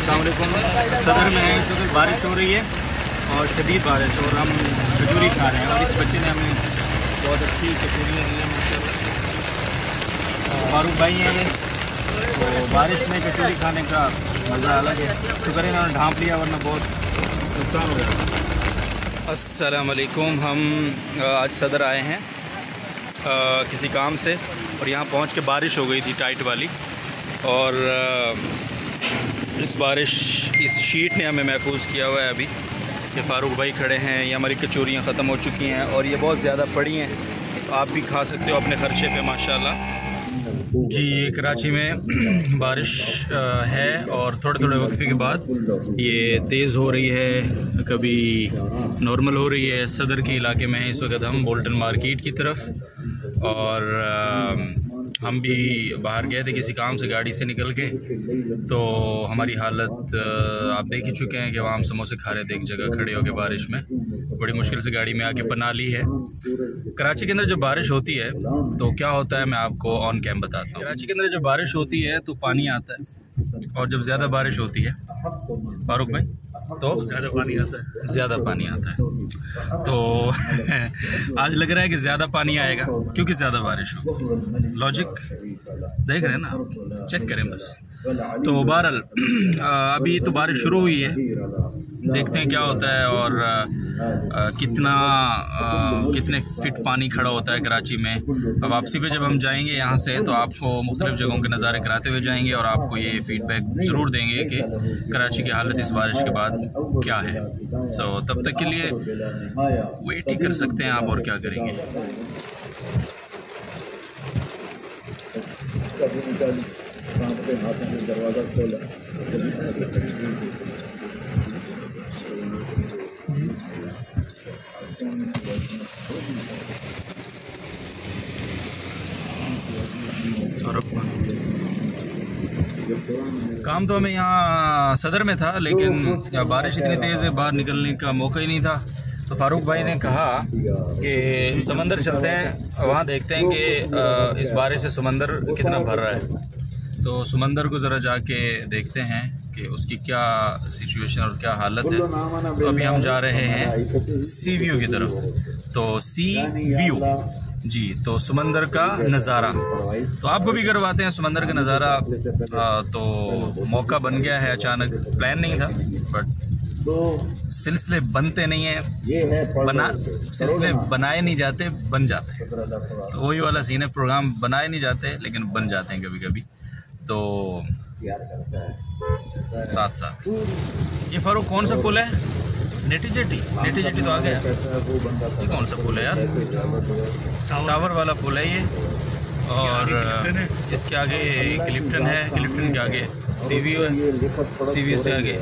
अस्सलाम वालेकुम। सदर में है, इस वक्त बारिश हो रही है और शदीद बारिश, और हम कचौरी खा रहे हैं और इस बच्चे ने हमें बहुत अच्छी कचौरियाँ दी हैं माशाल्लाह। फारूक भाई हैं ये, तो बारिश में कचौरी खाने का मज़ा अलग है। शुक्र है इन्होंने ढांप लिया, वरना बहुत नुकसान हो गया। अस्सलाम वालेकुम। हम आज सदर आए हैं किसी काम से, और यहाँ पहुँच के बारिश हो गई थी टाइट वाली, और इस शीट ने हमें महफूज किया हुआ है। अभी ये फारूक भाई खड़े हैं, ये हमारी कचौरियाँ ख़त्म हो चुकी हैं और ये बहुत ज़्यादा पड़ी हैं, तो आप भी खा सकते हो अपने ख़र्चे पे माशाल्लाह जी। ये कराची में बारिश है और थोड़े थोड़े वक्फे के बाद ये तेज़ हो रही है, कभी नॉर्मल हो रही है। सदर के इलाके में है इस वक्त हम, बोल्टन मार्केट की तरफ, और हम भी बाहर गए थे किसी काम से गाड़ी से निकल के, तो हमारी हालत आप देख ही चुके हैं कि वहाँ हम समोसे खा रहे थे एक जगह खड़े होकर बारिश में। बड़ी मुश्किल से गाड़ी में आके बना ली है। कराची के अंदर जब बारिश होती है तो क्या होता है, मैं आपको ऑन कैम बताता हूँ। कराची के अंदर जब बारिश होती है तो पानी आता है, और जब ज़्यादा बारिश होती है फारूक भाई तो ज़्यादा पानी आता है। तो आज लग रहा है कि ज़्यादा पानी आएगा क्योंकि ज़्यादा बारिश हो। लॉजिक देख रहे हैं ना, चेक करें बस। तो बहरहाल अभी तो बारिश शुरू हुई है, देखते हैं क्या होता है और कितने फिट पानी खड़ा होता है कराची में। अब वापसी पे जब हम जाएंगे यहाँ से तो आपको मुख्तलिफ जगहों के नज़ारे कराते हुए जाएंगे और आपको ये फीडबैक ज़रूर देंगे कि कराची की हालत इस बारिश के बाद क्या है। सो तब तक के लिए वेट ही कर सकते हैं आप, और क्या करेंगे। दरवाजा खोला, काम तो हमें यहाँ सदर में था, लेकिन बारिश इतनी तेज़ है बाहर निकलने का मौका ही नहीं था। तो फारूक भाई ने कहा कि समंदर चलते हैं, वहाँ देखते हैं कि इस बारिश से समंदर कितना भर रहा है। तो समंदर को ज़रा जाके देखते हैं कि उसकी क्या सिचुएशन और क्या हालत है। तो अभी हम जा रहे हैं सी व्यू की तरफ। तो सी व्यू जी, तो समंदर का नज़ारा तो आपको भी करवाते हैं समंदर का नज़ारा। तो मौका बन गया है, अचानक प्लान नहीं था, बट सिलसिले बनते नहीं हैं, सिलसिले बनाए नहीं जाते, बन जाते। तो वही वाला सीन है, प्रोग्राम बनाए नहीं जाते लेकिन बन जाते हैं कभी कभी। तो साथ साथ ये फारूक कौन सा पुल है? नेटी जेटी तो आ गया। ये कौन सा पुल है यार? टावर वाला पुल है ये, और इसके आगे क्लिफ्टन है, क्लिफ्टन के आगे सी व्यू है, सी व्यू से आगे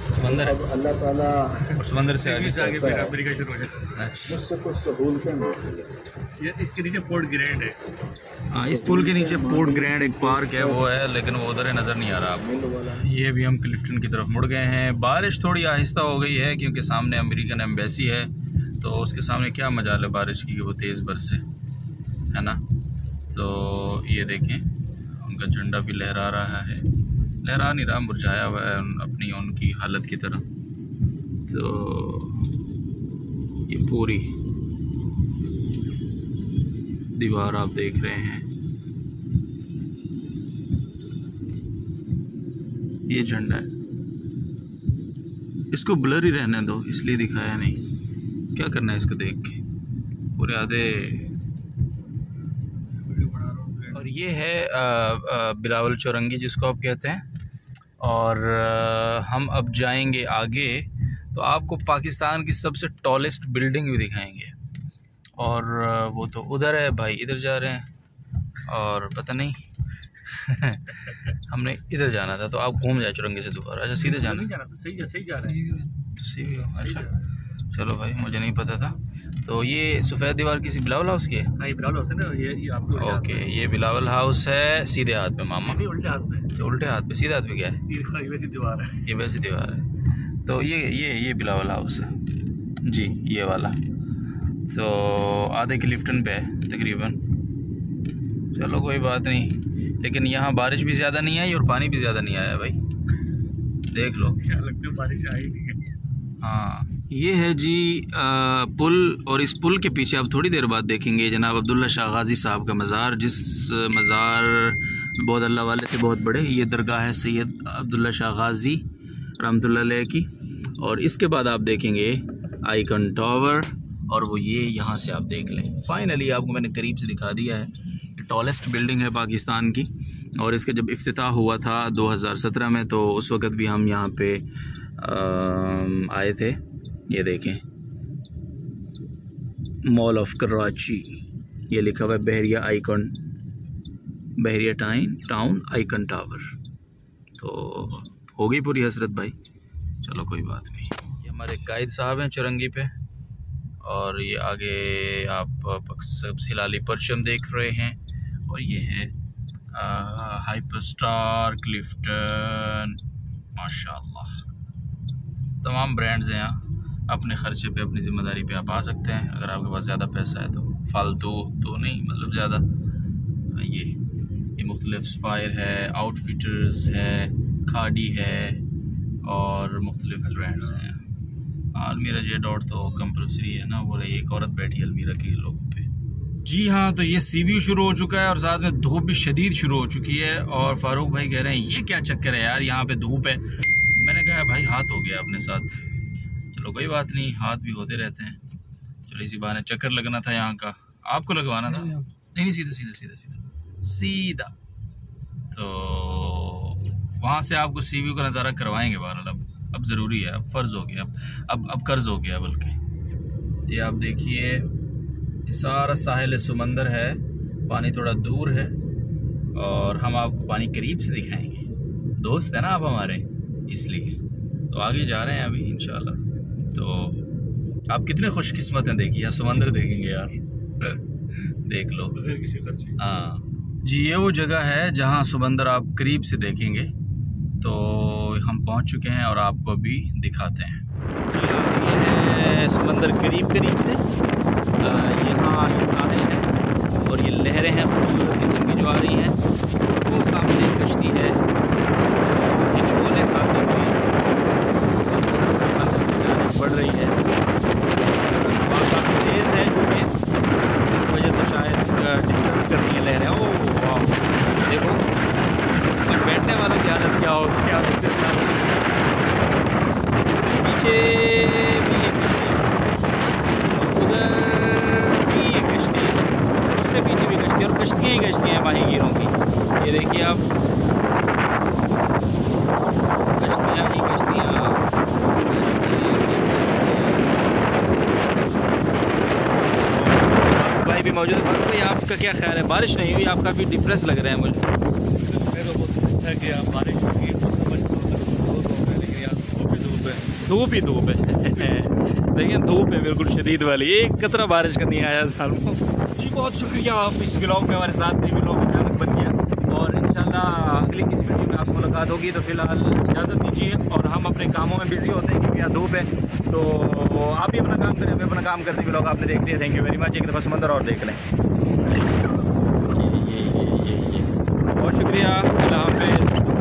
समंदर है, अल्लाह ताला और समंदर से आगे बराबरी का शुरू हो जाता है। मुझसे कुछ सहूलतें मिलती ये इसके नीचे पोर्ट ग्रैंड है। हाँ, इस पुल के नीचे पोर्ट ग्रैंड एक पार्क है, वो है, लेकिन वो उधर नज़र नहीं आ रहा आपको। ये भी हम क्लिफ्टन की तरफ मुड़ गए हैं। बारिश थोड़ी आहिस्ता हो गई है क्योंकि सामने अमेरिकन एम्बेसी है, तो उसके सामने क्या मजाल है बारिश की कि वो तेज़ बरसे, है ना। तो ये देखें, उनका झंडा भी लहरा रहा है, लहरा नहीं रहा, मुरझाया हुआ है अपनी उनकी हालत की तरह। तो ये पूरी दीवार आप देख रहे हैं, ये झंडा है। इसको ब्लर ही रहने दो, इसलिए दिखाया नहीं, क्या करना है इसको देख के पूरे आधे। और ये है बिलावल चौरंगी जिसको आप कहते हैं, और हम अब जाएंगे आगे तो आपको पाकिस्तान की सबसे टॉलेस्ट बिल्डिंग भी दिखाएंगे। और वो तो उधर है भाई, इधर जा रहे हैं और पता नहीं हमने इधर जाना था, तो आप घूम जाए चुरंगी से दोबारा। अच्छा सीधे जाना, सही जा रहे हैं। अच्छा चलो भाई, मुझे नहीं पता था। तो ये सफ़ेद दीवार किसी बिलावल हाउस की है? हाँ, ये बिलावल हाउस है ना, ये आपको। ओके, ये बिलावल हाउस है सीधे हाथ पे मामा, उल्टे हाथ पे। उल्टे हाथ पे, सीधे हाथ पे क्या है? ये वैसी दीवार है, ये वैसी दीवार है। तो ये बिलावल हाउस है जी, ये वाला। तो आधे क्लिफ्टन पे है तकरीबन। चलो कोई बात नहीं, लेकिन यहाँ बारिश भी ज़्यादा नहीं आई और पानी भी ज़्यादा नहीं आया भाई। देख लो। क्या लगता है बारिश आई नहीं है। हाँ, ये है जी पुल, और इस पुल के पीछे आप थोड़ी देर बाद देखेंगे जनाब अब्दुल्ला शाह गाजी साहब का मज़ार, जिस मज़ार बहुत अल्लाह वाले थे बहुत बड़े। ये दरगाह है सैयद अब्दुल्ला शाह गाजी रहमतुल्लाह अलैह की। और इसके बाद आप देखेंगे आइकन टावर, और वो ये यहाँ से आप देख लें। फाइनली आपको मैंने करीब से दिखा दिया है। टॉलेस्ट बिल्डिंग है पाकिस्तान की, और इसका जब इफ्तिताह हुआ था 2017 में, तो उस वक़्त भी हम यहाँ पे आए थे। ये देखें, मॉल ऑफ कराची, ये लिखा हुआ है बहरिया आइकन, बहरिया टाउन आइकन टावर। तो हो गई पूरी हसरत भाई, चलो कोई बात नहीं। ये हमारे कायद साहब हैं चुरंगी पे, और ये आगे आप सबसे हिलाली परचम देख रहे हैं, और ये है हाइपर स्टार, क्लिफ्टन, माशाल्लाह तमाम ब्रांड्स हैं यहाँ। अपने ख़र्चे पे, अपनी ज़िम्मेदारी पे आप आ सकते हैं अगर आपके पास ज़्यादा पैसा है तो, फालतू तो नहीं, मतलब ज़्यादा। ये मुख्तलिफ स्पायर है, आउटफिटर्स है, खाड़ी है, और मुख्तलिफ ब्रांड्स हैं। अलमीरा जे डॉट तो कंपल्सरी है ना, बोले एक औरत बैठी अलमीरा के लोगों पे। जी हाँ, तो ये सीवी शुरू हो चुका है, और साथ में धूप भी शदीद शुरू हो चुकी है। और फारूक भाई कह रहे हैं ये क्या चक्कर है यार, यहाँ पे धूप है। मैंने कहा भाई हाथ हो गया अपने साथ, चलो कोई बात नहीं, हाथ भी होते रहते हैं। चलो इसी बहाने चक्कर लगना था यहाँ का, आपको लगवाना था। नहीं, सीधा सीधा सीधा सीधा सीधा। तो वहाँ से आपको सीवी का नज़ारा करवाएंगे बहरहाल। अब ज़रूरी है, अब फ़र्ज़ हो गया, अब कर्ज़ हो गया बल्कि। ये आप देखिए, ये सारा साहिल समंदर है, पानी थोड़ा दूर है, और हम आपको पानी करीब से दिखाएंगे। दोस्त है ना आप हमारे, इसलिए तो आगे जा रहे हैं अभी इंशाल्लाह। तो आप कितने खुशकिस्मत हैं, देखिए आप समंदर देखेंगे यार। देख लो। हाँ जी, ये वो जगह है जहाँ समंदर आप करीब से देखेंगे। तो हम पहुँच चुके हैं और आपको अभी दिखाते हैं। जी हाँ, ये है समंदर करीब से। यहाँ ये साहिल है, और ये लहरें हैं खूबसूरत किस्म की जो आ रही हैं। वो सामने कश्ती है, हिचकोले खाते हुए बढ़ रही है। हवा काफ़ी तेज़ है, चूँकि इस वजह से शायद डिस्टर्ब कर रही है लहरें। ओह वाह, देखो इसमें बैठने वालों की हालत क्या होगी, आप इससे पीछे भी एक कश्ती है, और उधर भी एक कश्ती है, उससे पीछे भी कश्ती है, और कश्तियाँ ही कश्तियाँ हैं माहीगीरों की। ये देखिए आप, कश्तियाँ ही कश्तियाँ। भाई भी मौजूद है। भाई आपका क्या ख्याल है, बारिश नहीं हुई, आप काफ़ी डिप्रेस लग रहे हैं मुझे। मेरा बहुत खुश था कि आप बारिश होगी तो समझ लो, लेकिन यार धूप ही धूप है। देखिए धूप है बिल्कुल शदीद वाली, एक कतरा बारिश का नहीं आया साल में। जी बहुत शुक्रिया, आप इस व्लॉग में हमारे साथ थे। व्लॉग अचानक बन गया, और इंशाल्लाह अगली किसी वीडियो में आपसे मुलाकात होगी। तो फिलहाल इजाज़त दीजिए, और हम अपने कामों में बिजी होते हैं क्योंकि यहाँ धूप है। तो आप भी अपना काम करें, हमें अपना काम करते हैं। व्लॉग आपने देख लिया, थैंक यू वेरी मच। एक दफ़ा समंदर और देख लें। बहुत शुक्रिया, अल्लाह हाफ़िज़।